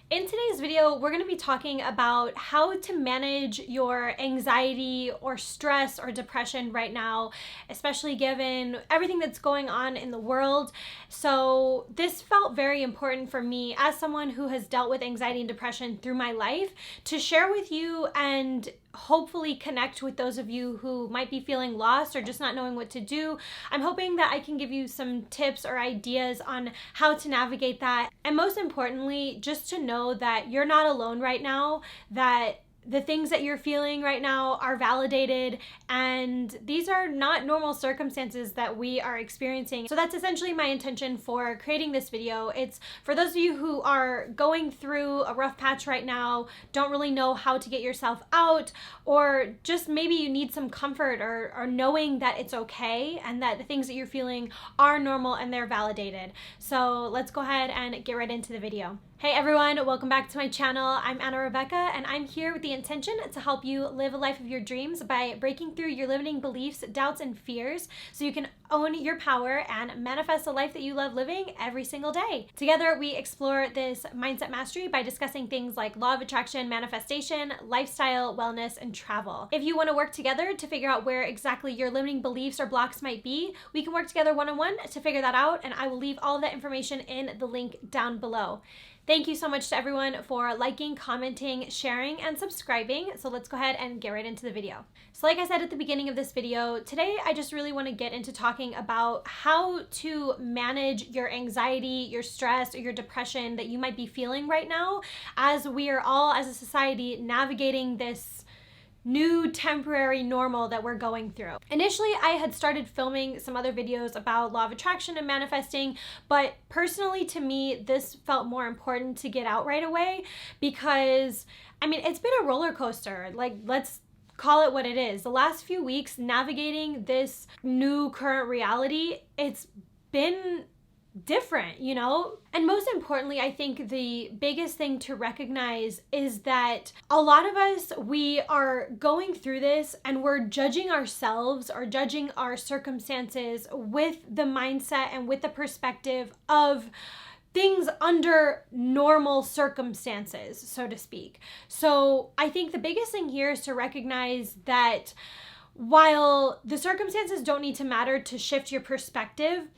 In today's video, we're going to be talking about how to manage your anxiety or stress or depression right now, especially given everything that's going on in the world. So this felt very important for me as someone who has dealt with anxiety and depression through my life to share with you and hopefully connect with those of you who might be feeling lost or just not knowing what to do. I'm hoping that I can give you some tips or ideas on how to navigate that. And most importantly, just to know that you're not alone right now, that the things that you're feeling right now are validated, and these are not normal circumstances that we are experiencing. So that's essentially my intention for creating this video. It's for those of you who are going through a rough patch right now, don't really know how to get yourself out, or just maybe you need some comfort or knowing that it's okay and that the things that you're feeling are normal and they're validated. So let's go ahead and get right into the video. Hey everyone, welcome back to my channel. I'm Anna Rebecca, and I'm here with the intention to help you live a life of your dreams by breaking through your limiting beliefs, doubts, and fears so you can own your power and manifest a life that you love living every single day. Together, we explore this mindset mastery by discussing things like law of attraction, manifestation, lifestyle, wellness, and travel. If you want to work together to figure out where exactly your limiting beliefs or blocks might be, we can work together one-on-one to figure that out, and I will leave all of that information in the link down below. Thank you so much to everyone for liking, commenting, sharing, and subscribing. So let's go ahead and get right into the video. So like I said at the beginning of this video, today I just really want to get into talking about how to manage your anxiety, your stress, or your depression that you might be feeling right now, as we are all, as a society, navigating this new temporary normal that we're going through. Initially, I had started filming some other videos about law of attraction and manifesting, but personally to me, this felt more important to get out right away because, I mean, it's been a roller coaster. Like, let's call it what it is. The last few weeks navigating this new current reality, it's been different, you know? And most importantly, I think the biggest thing to recognize is that a lot of us, we are going through this and we're judging ourselves or judging our circumstances with the mindset and with the perspective of things under normal circumstances, so to speak. So I think the biggest thing here is to recognize that while the circumstances don't need to matter to shift your perspective,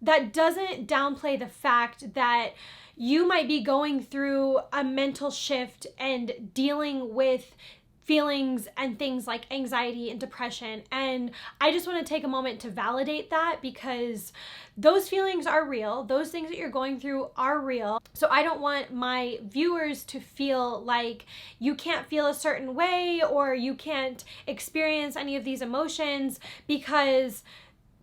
that doesn't downplay the fact that you might be going through a mental shift and dealing with feelings and things like anxiety and depression. And I just want to take a moment to validate that because those feelings are real. Those things that you're going through are real. So I don't want my viewers to feel like you can't feel a certain way or you can't experience any of these emotions, because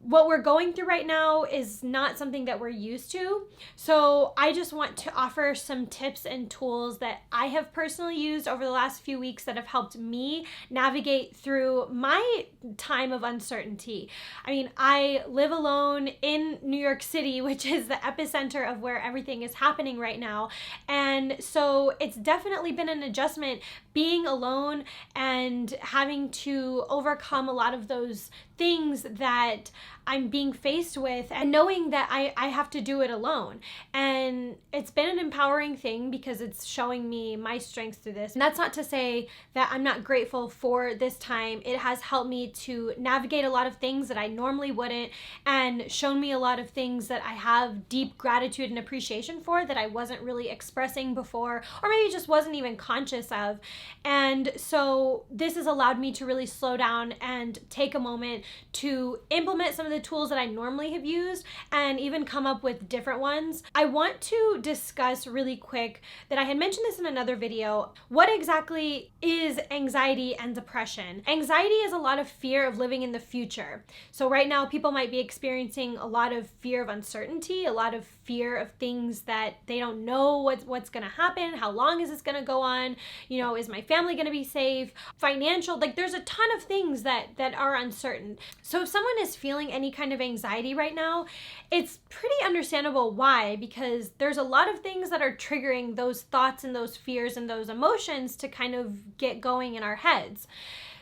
what we're going through right now is not something that we're used to. So I just want to offer some tips and tools that I have personally used over the last few weeks that have helped me navigate through my time of uncertainty. I mean, I live alone in New York City, which is the epicenter of where everything is happening right now. And so it's definitely been an adjustment being alone and having to overcome a lot of those things that I'm being faced with, and knowing that I have to do it alone. And it's been an empowering thing because it's showing me my strengths through this. And that's not to say that I'm not grateful for this time. It has helped me to navigate a lot of things that I normally wouldn't, and shown me a lot of things that I have deep gratitude and appreciation for that I wasn't really expressing before, or maybe just wasn't even conscious of. And so this has allowed me to really slow down and take a moment to implement some of the tools that I normally have used and even come up with different ones. I want to discuss really quick that I had mentioned this in another video. What exactly is anxiety and depression? Anxiety is a lot of fear of living in the future. So right now people might be experiencing a lot of fear of uncertainty, a lot of fear of things that they don't know what's going to happen, how long is this going to go on, you know, is my family going to be safe, financial, like there's a ton of things that are uncertain. So if someone is feeling any kind of anxiety right now, it's pretty understandable why, because there's a lot of things that are triggering those thoughts and those fears and those emotions to kind of get going in our heads.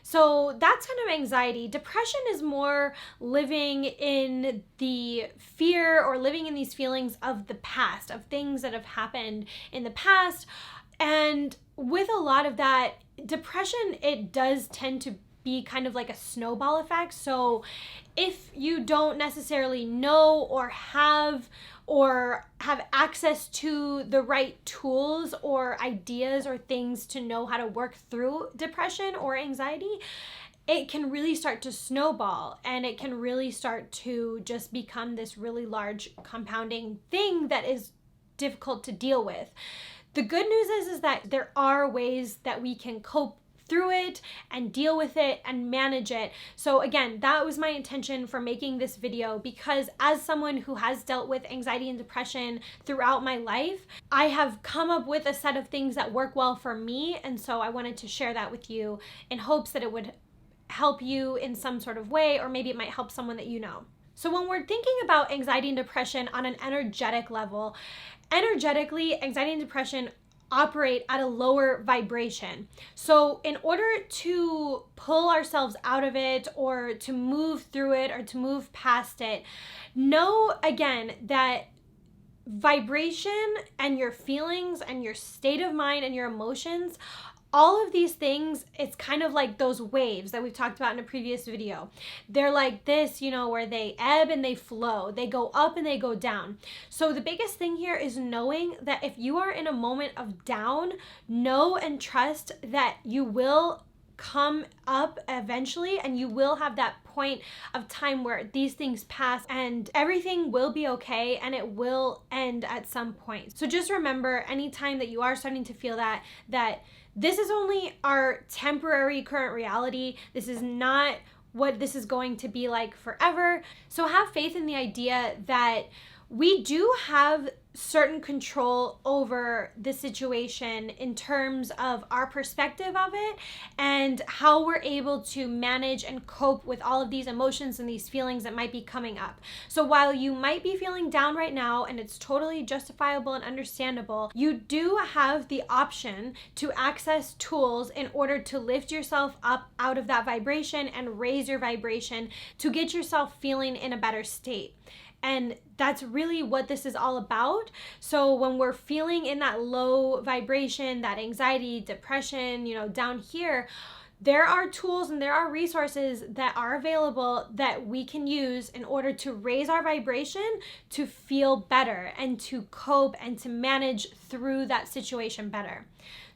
So that's kind of anxiety. Depression is more living in the fear or living in these feelings of the past, of things that have happened in the past. And with a lot of that, depression, it does tend to be kind of like a snowball effect. So if you don't necessarily know or have access to the right tools or ideas or things to know how to work through depression or anxiety, it can really start to snowball, and it can really start to just become this really large compounding thing that is difficult to deal with. The good news is that there are ways that we can cope through it and deal with it and manage it. So again, that was my intention for making this video, because as someone who has dealt with anxiety and depression throughout my life, I have come up with a set of things that work well for me. And so I wanted to share that with you in hopes that it would help you in some sort of way, or maybe it might help someone that you know. So when we're thinking about anxiety and depression on an energetic level, energetically, anxiety and depression operate at a lower vibration. So in order to pull ourselves out of it, or to move through it, or to move past it, know again that vibration and your feelings and your state of mind and your emotions, all of these things, it's kind of like those waves that we've talked about in a previous video. They're like this, where they ebb and they flow. They go up and they go down. So the biggest thing here is knowing that if you are in a moment of down, know and trust that you will come up eventually, and you will have that point of time where these things pass and everything will be okay, and it will end at some point. So just remember, anytime that you are starting to feel that this is only our temporary current reality. This is not what this is going to be like forever. So have faith in the idea that we do have certain control over the situation in terms of our perspective of it and how we're able to manage and cope with all of these emotions and these feelings that might be coming up. So while you might be feeling down right now, and it's totally justifiable and understandable, you do have the option to access tools in order to lift yourself up out of that vibration and raise your vibration to get yourself feeling in a better state. And that's really what this is all about. So when we're feeling in that low vibration, that anxiety, depression, down here, there are tools and there are resources that are available that we can use in order to raise our vibration, to feel better and to cope and to manage through that situation better.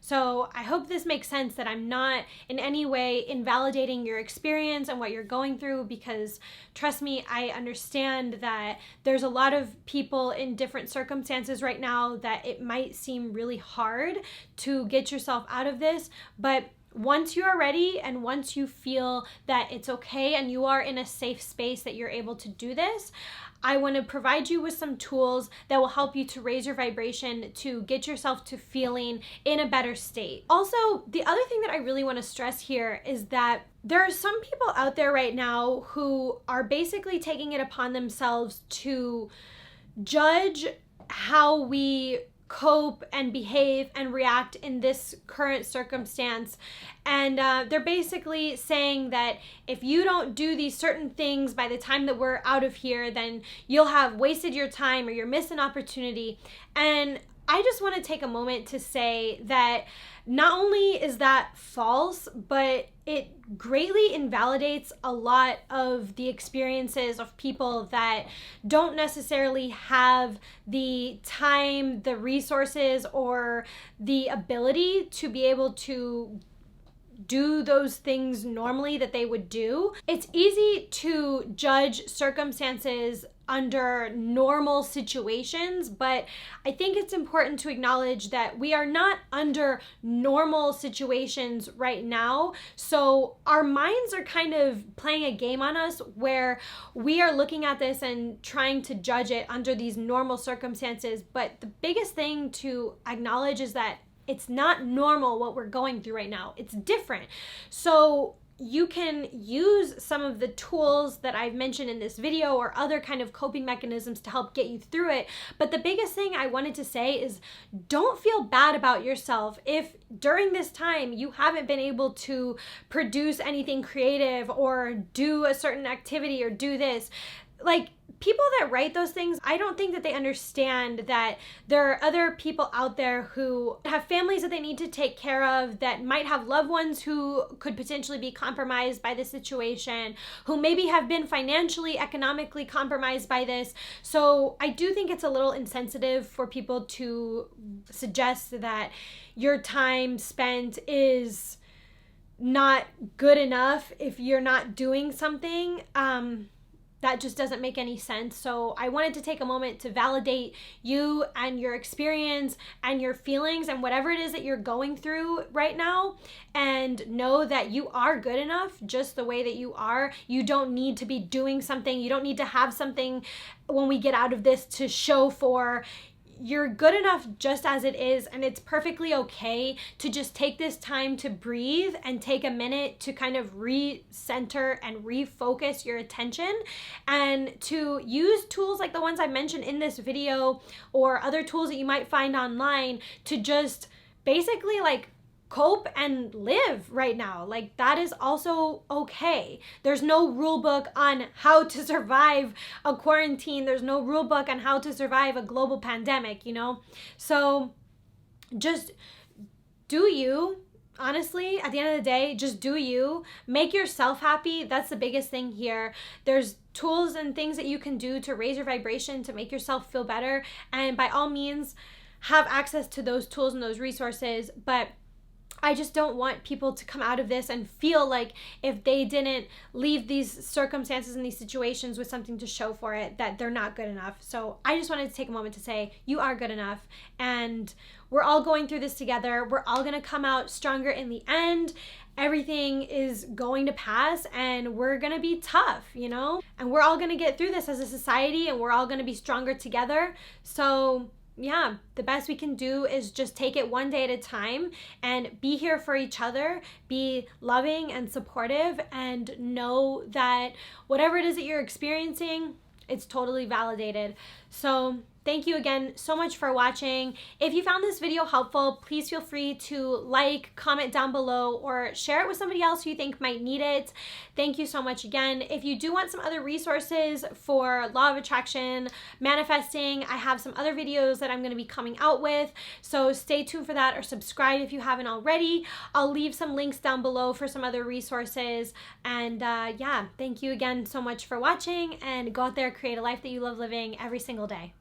So I hope this makes sense, that I'm not in any way invalidating your experience and what you're going through, because trust me, I understand that there's a lot of people in different circumstances right now that it might seem really hard to get yourself out of this. But once you are ready, and once you feel that it's okay and you are in a safe space that you're able to do this, I want to provide you with some tools that will help you to raise your vibration, to get yourself to feeling in a better state. Also, the other thing that I really want to stress here is that there are some people out there right now who are basically taking it upon themselves to judge how we cope and behave and react in this current circumstance. And they're basically saying that if you don't do these certain things by the time that we're out of here, then you'll have wasted your time or you're missing opportunity. And I just want to take a moment to say that not only is that false, but it greatly invalidates a lot of the experiences of people that don't necessarily have the time, the resources, or the ability to be able to do those things normally that they would do. It's easy to judge circumstances under normal situations, but I think it's important to acknowledge that we are not under normal situations right now. So our minds are kind of playing a game on us where we are looking at this and trying to judge it under these normal circumstances. But the biggest thing to acknowledge is that it's not normal what we're going through right now. It's different. So you can use some of the tools that I've mentioned in this video or other kind of coping mechanisms to help get you through it. But the biggest thing I wanted to say is don't feel bad about yourself if during this time you haven't been able to produce anything creative or do a certain activity or do this. Like, people that write those things, I don't think that they understand that there are other people out there who have families that they need to take care of, that might have loved ones who could potentially be compromised by the situation, who maybe have been financially, economically compromised by this. So I do think it's a little insensitive for people to suggest that your time spent is not good enough if you're not doing something. That just doesn't make any sense. So I wanted to take a moment to validate you and your experience and your feelings and whatever it is that you're going through right now, and know that you are good enough just the way that you are. You don't need to be doing something. You don't need to have something when we get out of this to show for. You're good enough just as it is, and it's perfectly okay to just take this time to breathe and take a minute to kind of recenter and refocus your attention, and to use tools like the ones I mentioned in this video or other tools that you might find online to just basically like cope and live right now. Like, that is also okay. There's no rule book on how to survive a quarantine. There's no rule book on how to survive a global pandemic, you know? So just do you. Honestly, at the end of the day, just do you. Make yourself happy. That's the biggest thing here. There's tools and things that you can do to raise your vibration, to make yourself feel better. And by all means, have access to those tools and those resources. But I just don't want people to come out of this and feel like if they didn't leave these circumstances and these situations with something to show for it, that they're not good enough. So I just wanted to take a moment to say, you are good enough, and we're all going through this together. We're all going to come out stronger in the end. Everything is going to pass, and we're going to be tough, you know? And we're all going to get through this as a society, and we're all going to be stronger together. So yeah, the best we can do is just take it one day at a time and be here for each other, be loving and supportive, and know that whatever it is that you're experiencing, it's totally validated. So thank you again so much for watching. If you found this video helpful, please feel free to like, comment down below, or share it with somebody else who you think might need it. Thank you so much again. If you do want some other resources for law of attraction, manifesting, I have some other videos that I'm going to be coming out with. So stay tuned for that, or subscribe if you haven't already. I'll leave some links down below for some other resources. And yeah, thank you again so much for watching, and go out there, create a life that you love living every single day.